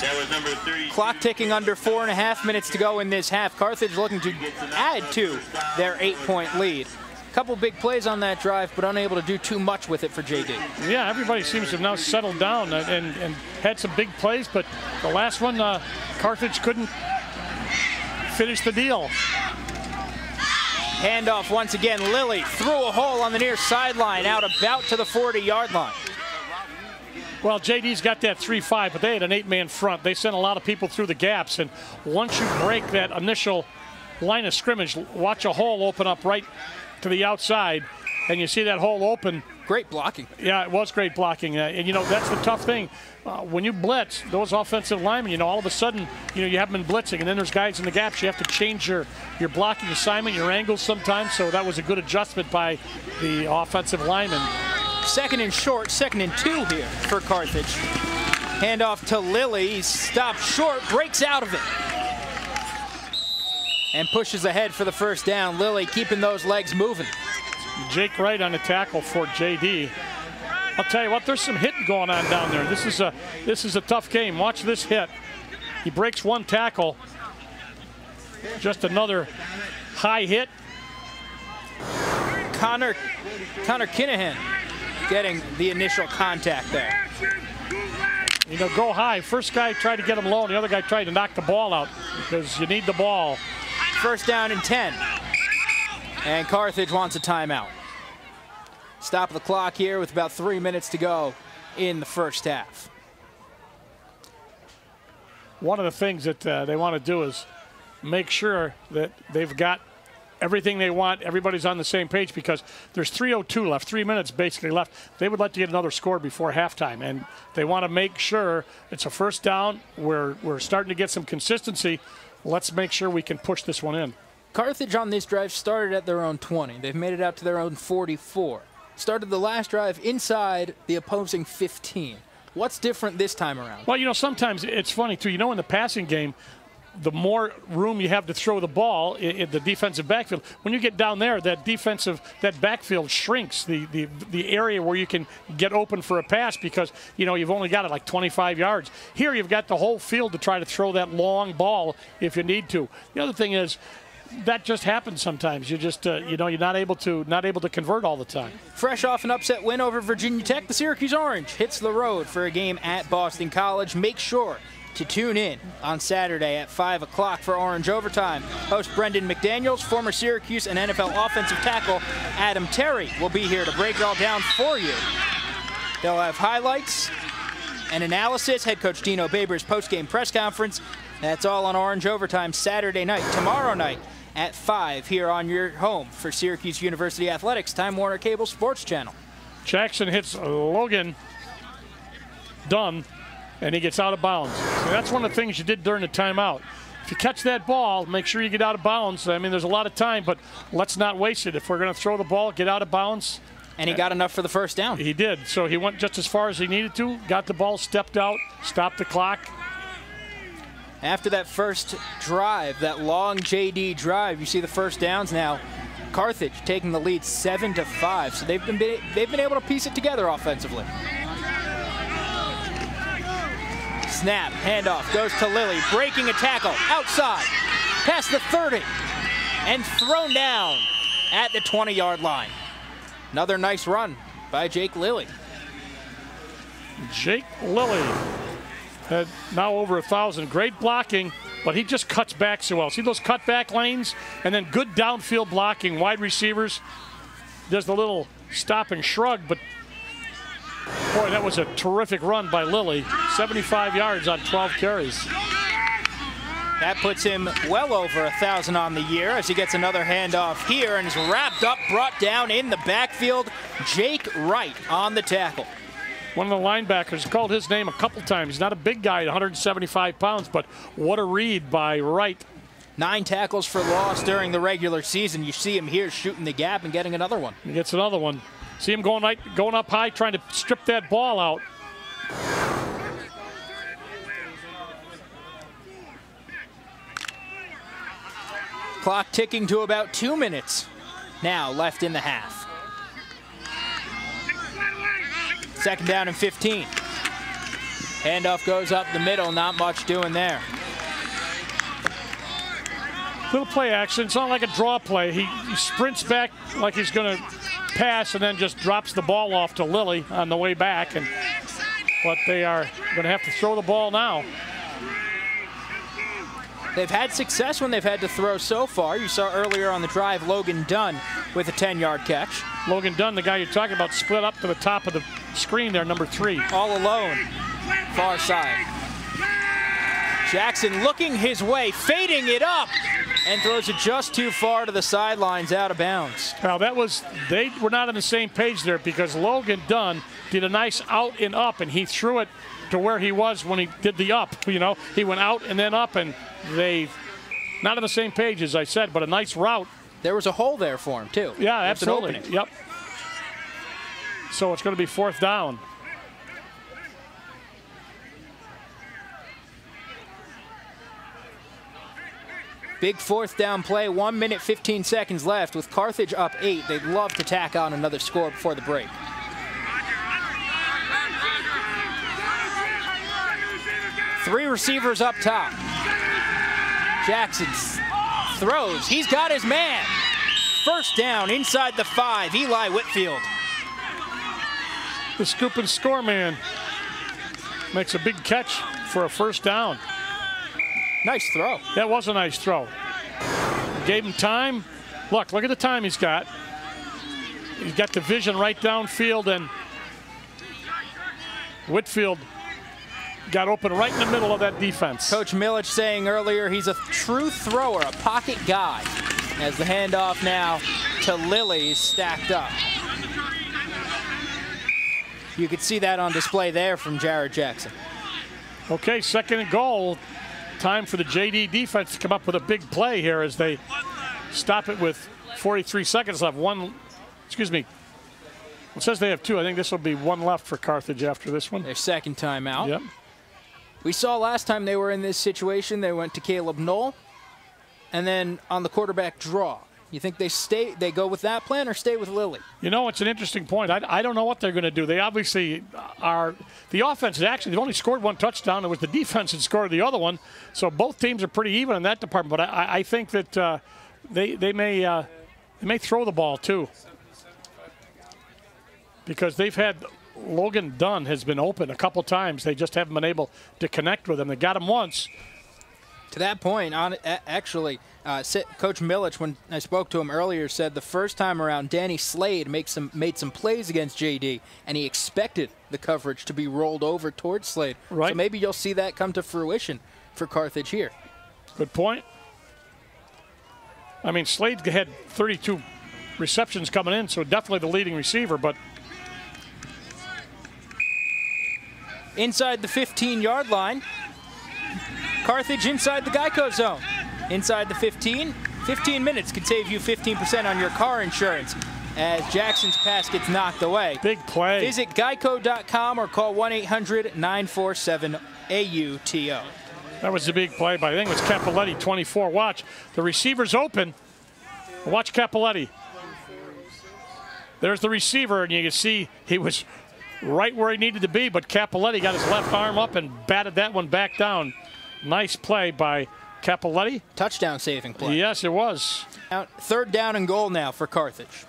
That was number 3. Clock ticking, under 4.5 minutes to go in this half. Carthage looking to add to their 8-point lead. Couple big plays on that drive, but unable to do too much with it for JD. Yeah, everybody seems to have now settled down and had some big plays, but the last one, Carthage couldn't finish the deal. Handoff once again. Lilly through a hole on the near sideline, out about to the 40-yard line. Well, JD's got that 3-5, but they had an 8-man front. They sent a lot of people through the gaps, and once you break that initial line of scrimmage, watch a hole open up right to the outside, and you see that hole open. Great blocking. Yeah, it was great blocking. And, you know, that's the tough thing. When you blitz, those offensive linemen, you know, all of a sudden, you know, you have them blitzing, and then there's guys in the gaps. You have to change your blocking assignment, your angles sometimes. So that was a good adjustment by the offensive lineman. Second and short, 2nd and 2 here for Carthage. Handoff to Lilly. He's stopped short, breaks out of it, and pushes ahead for the first down. Lilly keeping those legs moving. Jake Wright on the tackle for JD. I'll tell you what, there's some hitting going on down there. This is a tough game. Watch this hit. He breaks one tackle. Just another high hit. Connor Kinahan getting the initial contact there. You know, go high. First guy tried to get him low, and the other guy tried to knock the ball out because you need the ball. First down and 10. And Carthage wants a timeout. Stop the clock here with about 3 minutes to go in the first half. One of the things that they want to do is make sure that they've got everything they want. Everybody's on the same page because there's 3:02 left, 3 minutes basically left. They would like to get another score before halftime, and they want to make sure it's a first down. We're starting to get some consistency. Let's make sure we can push this one in. Carthage on this drive started at their own 20. They've made it out to their own 44. Started the last drive inside the opposing 15. What's different this time around? Well, you know, sometimes it's funny, too. You know, in the passing game, the more room you have to throw the ball in the defensive backfield, when you get down there, that backfield shrinks, the area where you can get open for a pass because, you know, you've only got it like 25 yards. Here you've got the whole field to try to throw that long ball if you need to. The other thing is, that just happens sometimes. You just, you know, you're not able to convert all the time. Fresh off an upset win over Virginia Tech, the Syracuse Orange hits the road for a game at Boston College. Make sure to tune in on Saturday at 5 o'clock for Orange Overtime. Host Brendan McDaniels, former Syracuse and NFL offensive tackle Adam Terry will be here to break it all down for you. They'll have highlights and analysis, head coach Dino Baber's post-game press conference. That's all on Orange Overtime Saturday night. Tomorrow night at 5 here on your home for Syracuse University Athletics, Time Warner Cable Sports Channel. Jackson hits Logan Dunn, and he gets out of bounds. So that's one of the things you did during the timeout. If you catch that ball, make sure you get out of bounds. I mean, there's a lot of time, but let's not waste it. If we're going to throw the ball, get out of bounds. And he got enough for the first down. He did. So he went just as far as he needed to, got the ball, stepped out, stopped the clock. After that first drive, that long JD drive, you see the first downs now. Carthage taking the lead 7-5. So they've been able to piece it together offensively. Snap, handoff, goes to Lilly, breaking a tackle, outside, past the 30, and thrown down at the 20-yard line. Another nice run by Jake Lilly. Jake Lilly had now over 1,000. Great blocking, but he just cuts back so well. See those cutback lanes? And then good downfield blocking. Wide receivers does the little stop and shrug, but boy, that was a terrific run by Lilly. 75 yards on 12 carries. That puts him well over 1,000 on the year as he gets another handoff here and is wrapped up, brought down in the backfield. Jake Wright on the tackle. One of the linebackers called his name a couple times. He's not a big guy at 175 pounds, but what a read by Wright. 9 tackles for loss during the regular season. You see him here shooting the gap and getting another one. He gets another one. See him going up high, trying to strip that ball out. Clock ticking to about 2 minutes now left in the half. Second down and 15. Handoff goes up the middle, not much doing there. Little play action. It's not like a draw play. He sprints back like he's going to pass and then just drops the ball off to Lilly on the way back. But they are going to have to throw the ball now. They've had success when they've had to throw so far. You saw earlier on the drive Logan Dunn with a 10-yard catch. Logan Dunn, the guy you're talking about, split up to the top of the screen there, number 3. All alone, far side. Jackson looking his way, fading it up, and throws it just too far to the sidelines, out of bounds. Now they were not on the same page there because Logan Dunn did a nice out and up, and he threw it to where he was when he did the up. You know, he went out and then up, and they not on the same page, as I said, but a nice route. There was a hole there for him, too. Yeah, absolutely. Yep. So it's going to be 4th down. Big 4th down play, 1 minute, 15 seconds left. With Carthage up 8, they'd love to tack on another score before the break. Three receivers up top. Jackson throws. He's got his man. 1st down inside the 5. Eli Whitfield. The scoop and score man makes a big catch for a 1st down. Nice throw. That was a nice throw. Gave him time. Look at the time he's got. He's got the vision right downfield, and Whitfield got open right in the middle of that defense. Coach Milich saying earlier he's a true thrower, a pocket guy. As the handoff now to Lilly is stacked up. You could see that on display there from Jared Jackson. Okay, 2nd and goal. Time for the JD defense to come up with a big play here as they stop it with 43 seconds left. It says they have 2. I think this will be 1 left for Carthage after this one. Their 2nd timeout. Yep. We saw last time they were in this situation, they went to Caleb Knoll, and then on the quarterback draw. You think they go with that plan or stay with Lilly? You know, it's an interesting point. I don't know what they're going to do. They obviously are. The offense, they've only scored 1 touchdown. It was the defense that scored the other one. So both teams are pretty even in that department. But I think that they may throw the ball too, because they've had Logan Dunn has been open a couple times. They just haven't been able to connect with him. They got him once. To that point, actually, Coach Milich, when I spoke to him earlier, said the first time around, Danny Slade made some plays against JD, and he expected the coverage to be rolled over towards Slade. Right. So maybe you'll see that come to fruition for Carthage here. Good point. I mean, Slade had 32 receptions coming in, so definitely the leading receiver, but inside the 15-yard line. Carthage inside the Geico zone. Inside the 15 minutes could save you 15% on your car insurance as Jackson's pass gets knocked away. Big play. Visit geico.com or call 1-800-947-AUTO. That was a big play by, I think it was Capoletti, 24. Watch, the receiver's open. Watch Capoletti. There's the receiver, and you can see he was right where he needed to be, but Capoletti got his left arm up and batted that one back down. Nice play by Capoletti. Touchdown saving play. Yes, it was. 3rd down and goal now for Carthage.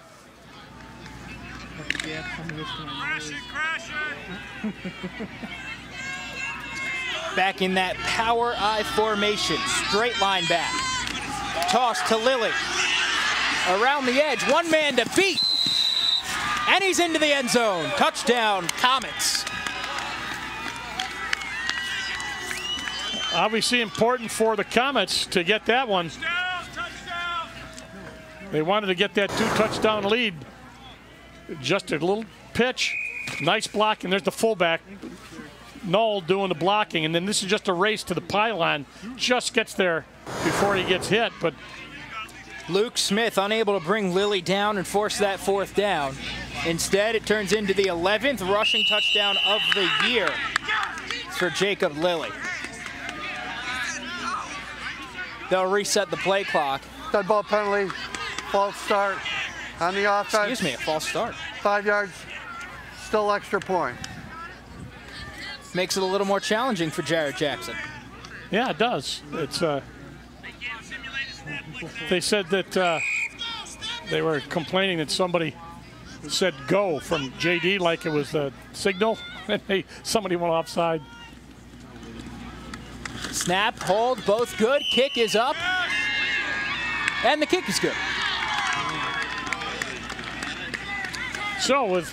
Back in that power I formation. Straight line back. Toss to Lilly. Around the edge. 1 man to beat. And he's into the end zone. Touchdown, Comets. Obviously important for the Comets to get that one. They wanted to get that 2-touchdown lead. Just a little pitch. Nice block, and there's the fullback, Knoll, doing the blocking. And then this is just a race to the pylon. Just gets there before he gets hit. But Luke Smith unable to bring Lilly down and force that 4th down. Instead, it turns into the 11th rushing touchdown of the year for Jacob Lilly. They'll reset the play clock. Dead ball penalty, false start on the offense. Excuse me, a false start. 5 yards, still extra point. Makes it a little more challenging for Jared Jackson. Yeah, it does. It's they said that they were complaining that somebody said go from JD like it was the signal, and somebody went offside. Snap, hold, both good. Kick is up, and the kick is good. So with